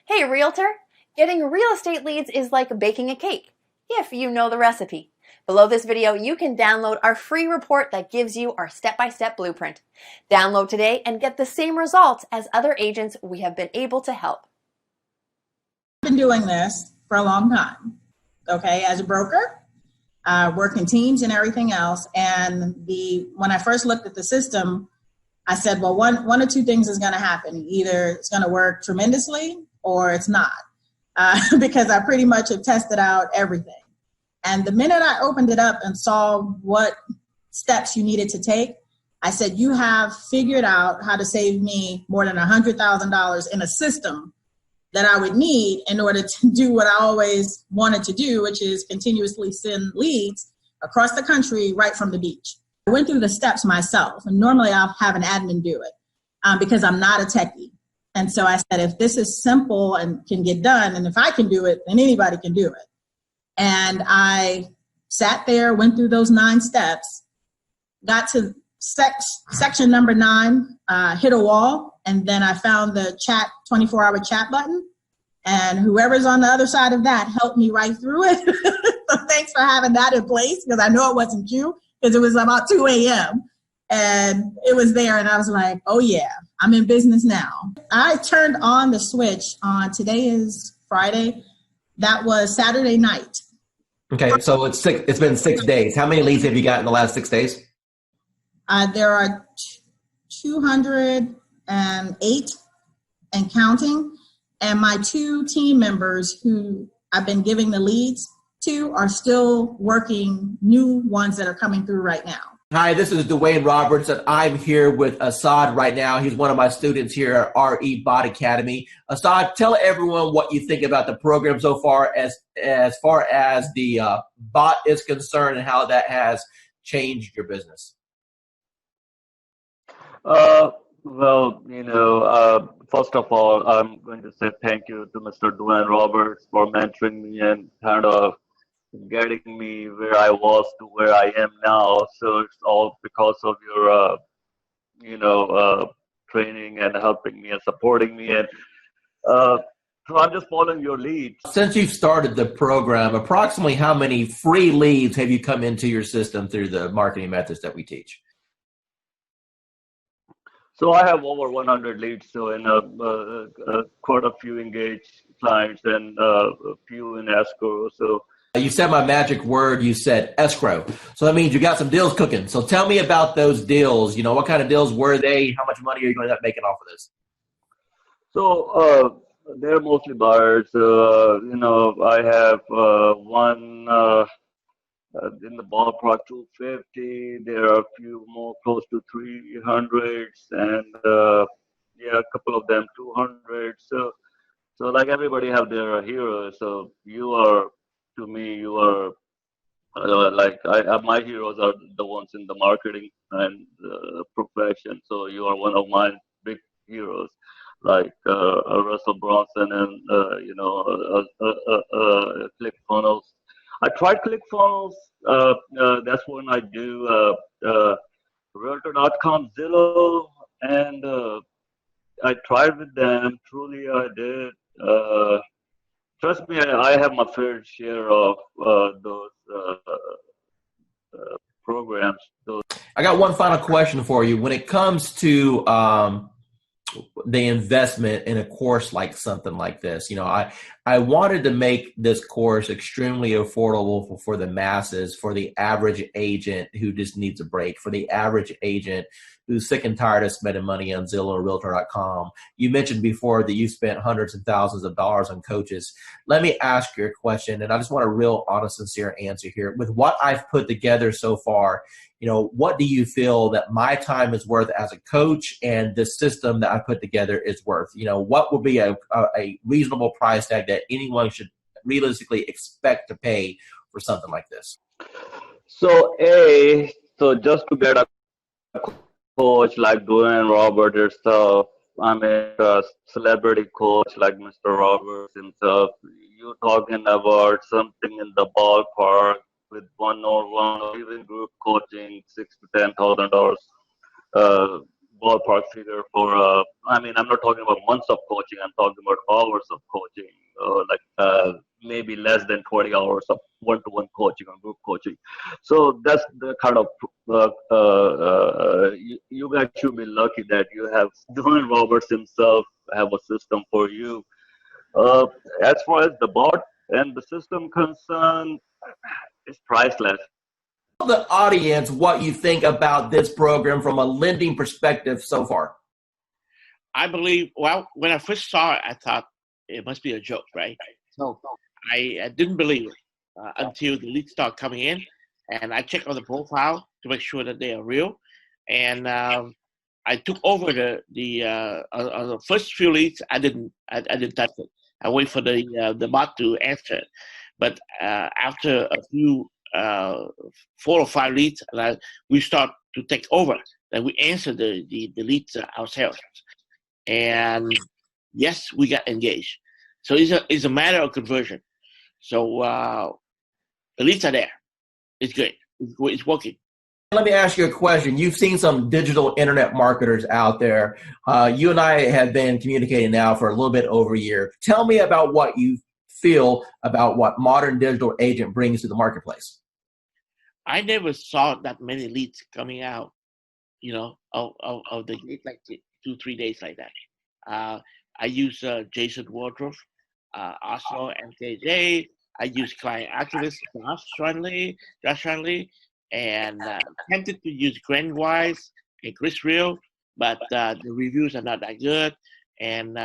Hey, realtor! Getting real estate leads is like baking a cake, if you know the recipe. Below this video, you can download our free report that gives you our step-by-step blueprint. Download today and get the same results as other agents we have been able to help. I've been doing this for a long time, okay, as a broker, working teams and everything else. And when I first looked at the system, I said, well, one or two things is going to happen. Either it's going to work tremendously or it's not, because I pretty much have tested out everything. And the minute I opened it up and saw what steps you needed to take, I said, you have figured out how to save me more than $100,000 in a system that I would need in order to do what I always wanted to do, which is continuously send leads across the country right from the beach. I went through the steps myself, and normally I'll have an admin do it because I'm not a techie. And so I said, if this is simple and can get done, and if I can do it, then anybody can do it. And I sat there, went through those 9 steps, got to section number 9, hit a wall, and then I found the 24-hour chat button, and whoever's on the other side of that helped me right through it. So thanks for having that in place, because I know it wasn't you, because it was about 2 a.m. and it was there, and I was like, oh yeah, I'm in business now. I turned on the switch on, today is Friday, that was Saturday night. Okay, so it's been 6 days. How many leads have you got in the last 6 days? There are 208 and counting, and my 2 team members who I've been giving the leads to are still working new ones that are coming through right now. Hi, this is Dwayne Roberts, and I'm here with Assad right now. He's one of my students here at RE Bot Academy. Assad, tell everyone what you think about the program so far as the bot is concerned and how that has changed your business. First of all, I'm going to say thank you to Mr. Dwayne Roberts for mentoring me and kind of getting me where I was to where I am now. So it's all because of your, training and helping me and supporting me. And so I'm just following your lead. Since you've started the program, approximately how many free leads have you come into your system through the marketing methods that we teach? So I have over 100 leads, so in quite a few engaged clients and a few in escrow. So you said my magic word, you said escrow. So that means you got some deals cooking. So tell me about those deals. What kind of deals were they? How much money are you going to end up making off of this? So they're mostly buyers. I have one in the ballpark 250. There are a few more close to 300s, and a couple of them 200. So like everybody have their heroes. So to me, you are my heroes are the ones in the marketing and profession. So you are one of my big heroes, like Russell Bronson and ClickFunnels. I tried ClickFunnels. That's when I do Realtor.com, Zillow, and I tried with them. Truly, I did. Trust me, I have my fair share of those programs. I got one final question for you. When it comes to the investment in a course like something like this, I wanted to make this course extremely affordable for the masses, for the average agent who just needs a break, for the average agent who's sick and tired of spending money on Zillow or Realtor.com. You mentioned before that you spent hundreds and thousands of dollars on coaches. Let me ask you a question, and I just want a real honest, sincere answer here. With what I've put together so far, what do you feel that my time is worth as a coach and the system that I put together is worth? What would be a reasonable price tag that anyone should realistically expect to pay for something like this? So just to get a coach like Dwayne Roberts yourself, I mean a celebrity coach like Mr. Roberts himself, you're talking about something in the ballpark with one-on-one or even group coaching, $6,000 to $10,000. ballpark figure for, I mean, I'm not talking about months of coaching, I'm talking about hours of coaching, maybe less than 20 hours of one-to-one coaching or group coaching. So that's the kind of, you guys should be lucky that you have Dwayne Roberts himself have a system for you. Uh, as far as the bot and the system concerned, it's priceless. The audience what you think about this program from a lending perspective so far. I believe, well, when I first saw it, I thought it must be a joke, right? So I didn't believe it until the leads start coming in, and I checked on the profile to make sure that they are real. And I took over the first few leads. I didn't touch it. I wait for the bot to answer it. But after a few 4 or 5 leads, we start to take over. And we answer the leads ourselves. And yes, we got engaged. So it's a matter of conversion. So the leads are there. It's good. It's working. Let me ask you a question. You've seen some digital internet marketers out there. You and I have been communicating now for a little bit over a year. Tell me about what you feel about what modern digital agent brings to the marketplace. I never saw that many leads coming out, of the like 2-3 days like that. I use Jason Wardrobe, also MKJ. I use client activist Josh Shanley, and tempted to use Grant Wise and Chris Real, but the reviews are not that good, and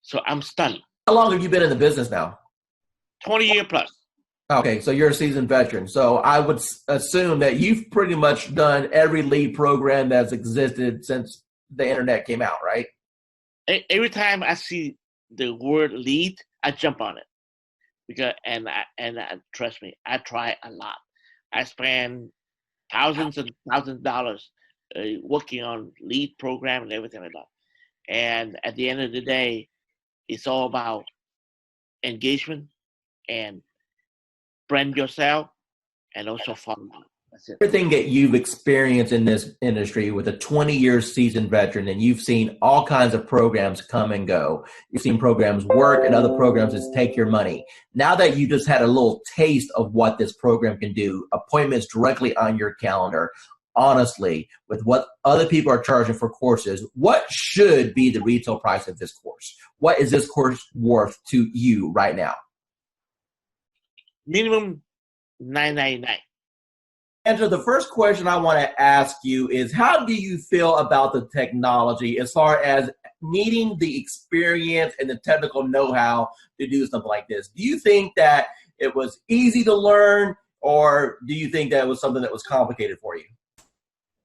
so I'm stunned. How long have you been in the business now? 20 years plus. Okay, so you're a seasoned veteran. So I would assume that you've pretty much done every lead program that's existed since the internet came out, right? Every time I see the word lead, I jump on it because trust me, I try a lot. I spend thousands and thousands of dollars working on lead program and everything like that. And at the end of the day, it's all about engagement and brand yourself and also follow up. That's it. Everything that you've experienced in this industry with a 20-year seasoned veteran, and you've seen all kinds of programs come and go. You've seen programs work and other programs just take your money. Now that you just had a little taste of what this program can do, appointments directly on your calendar, honestly, with what other people are charging for courses, what should be the retail price of this course? What is this course worth to you right now? Minimum $9.99. Andrew, the first question I want to ask you is, how do you feel about the technology as far as needing the experience and the technical know-how to do something like this? Do you think that it was easy to learn, or do you think that it was something that was complicated for you?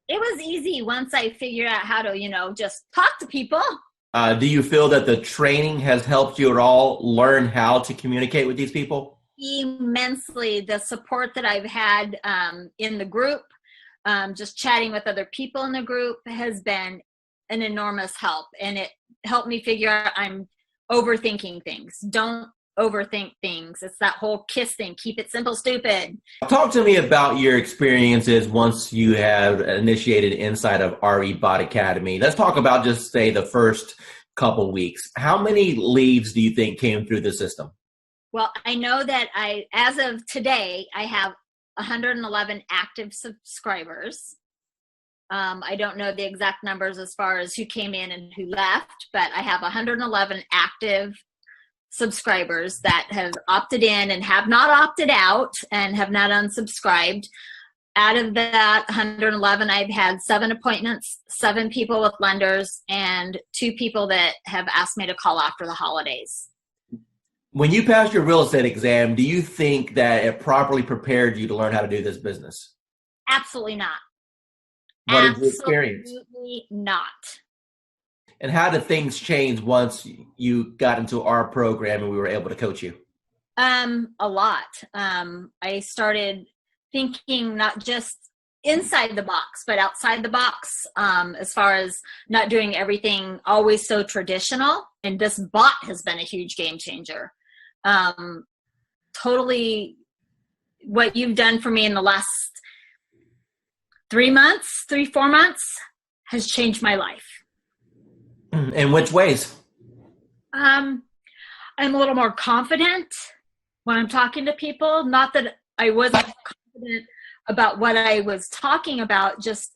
It was easy once I figured out how to, just talk to people. Do you feel that the training has helped you at all learn how to communicate with these people? Immensely. The support that I've had in the group, just chatting with other people in the group, has been an enormous help. And it helped me figure out I'm overthinking things. Don't overthink things. It's that whole KISS thing. Keep it simple, stupid. Talk to me about your experiences once you have initiated inside of RE Bot Academy. Let's talk about just say the first couple weeks. How many leads do you think came through the system? Well, I know that as of today, I have 111 active subscribers. I don't know the exact numbers as far as who came in and who left, but I have 111 active subscribers that have opted in and have not opted out and have not unsubscribed. Out of that 111, I've had 7 appointments, 7 people with lenders, and 2 people that have asked me to call after the holidays. When you passed your real estate exam, do you think that it properly prepared you to learn how to do this business? Absolutely not. What is the experience? Absolutely not. And how did things change once you got into our program and we were able to coach you? A lot. I started thinking not just inside the box, but outside the box, as far as not doing everything always so traditional. And this bot has been a huge game changer. Totally what you've done for me in the last 4 months has changed my life. In which ways? I'm a little more confident when I'm talking to people. Not that I wasn't confident about what I was talking about, just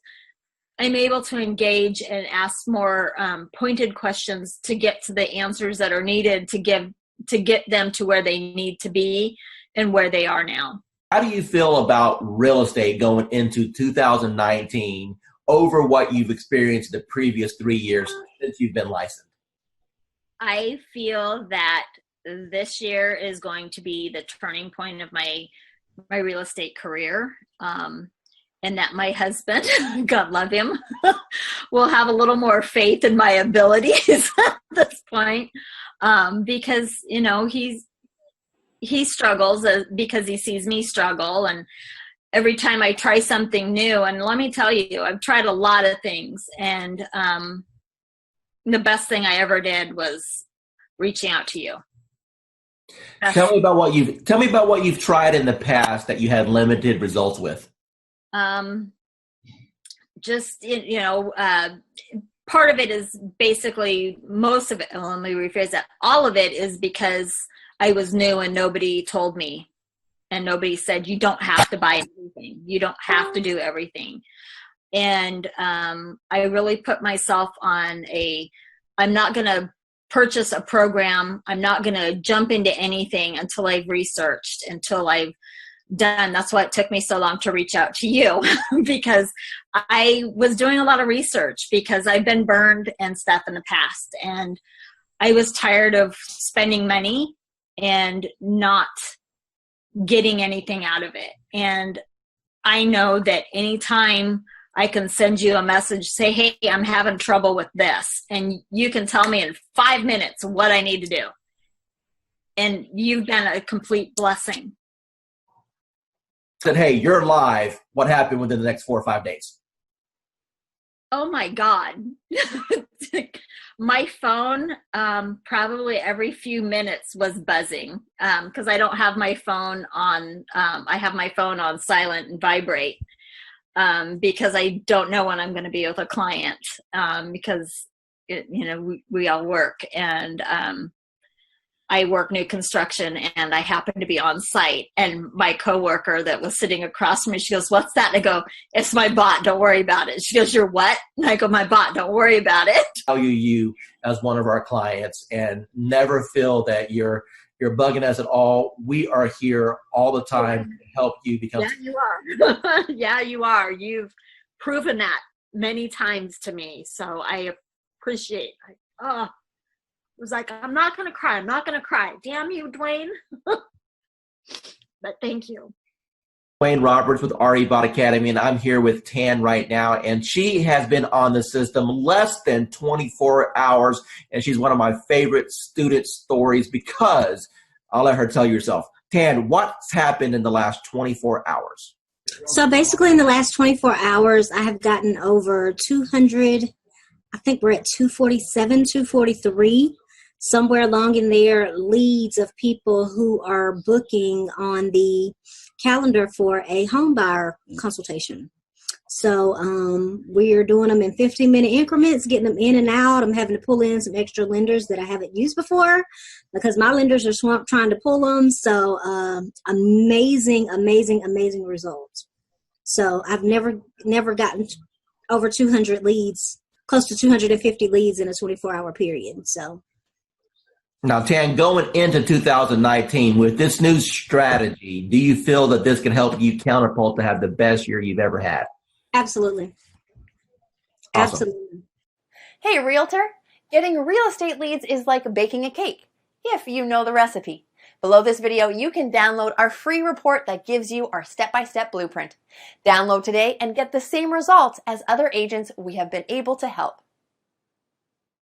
I'm able to engage and ask more pointed questions to get to the answers that are needed to get them to where they need to be and where they are now. How do you feel about real estate going into 2019 over what you've experienced the previous 3 years since you've been licensed? I feel that this year is going to be the turning point of my real estate career. And that my husband, God love him, will have a little more faith in my abilities at this point. Because, you know, he struggles because he sees me struggle. And every time I try something new, and let me tell you, I've tried a lot of things. And the best thing I ever did was reaching out to you. Tell me about what you've tried in the past that you had limited results with. Just, you know, part of it is basically, most of it, let me rephrase that, all of it is because I was new and nobody told me, and nobody said, you don't have to buy everything. You don't have to do everything. And I really put myself on I'm not going to purchase a program. I'm not going to jump into anything until I've researched, until I've done. That's why it took me so long to reach out to you, because I was doing a lot of research because I've been burned and stuff in the past. And I was tired of spending money and not getting anything out of it. And I know that anytime I can send you a message, say, hey, I'm having trouble with this, and you can tell me in 5 minutes what I need to do. And you've been a complete blessing. Said, hey, you're live. What happened within the next 4 or 5 days? Oh my God. My phone, probably every few minutes was buzzing, because I don't have my phone on, I have my phone on silent and vibrate, because I don't know when I'm going to be with a client, because, we all work, and I work new construction, and I happen to be on site, and my coworker that was sitting across from me, she goes, what's that? And I go, it's my bot. Don't worry about it. She goes, you're what? And I go, my bot. Don't worry about it. Value you as one of our clients, and never feel that you're bugging us at all. We are here all the time to help you become. Yeah, you are. Yeah, you are. You've proven that many times to me. So I appreciate it. It was like, I'm not going to cry. I'm not going to cry. Damn you, Dwayne. But thank you. Wayne Roberts with RE Bot Academy, and I'm here with Tan right now, and she has been on the system less than 24 hours, and she's one of my favorite student stories because I'll let her tell you herself. Tan, what's happened in the last 24 hours? So basically in the last 24 hours, I have gotten over 200, I think we're at 247, 243. Somewhere along in there, leads of people who are booking on the calendar for a home buyer consultation. So we are doing them in 15-minute increments, getting them in and out. I'm having to pull in some extra lenders that I haven't used before because my lenders are swamped trying to pull them. So amazing, amazing, amazing results. So I've never gotten over 200 leads, close to 250 leads in a 24-hour period. So. Now, Tan, going into 2019 with this new strategy, do you feel that this can help you counterpult to have the best year you've ever had? Absolutely. Awesome. Absolutely. Hey, realtor, getting real estate leads is like baking a cake, if you know the recipe. Below this video, you can download our free report that gives you our step-by-step blueprint. Download today and get the same results as other agents we have been able to help.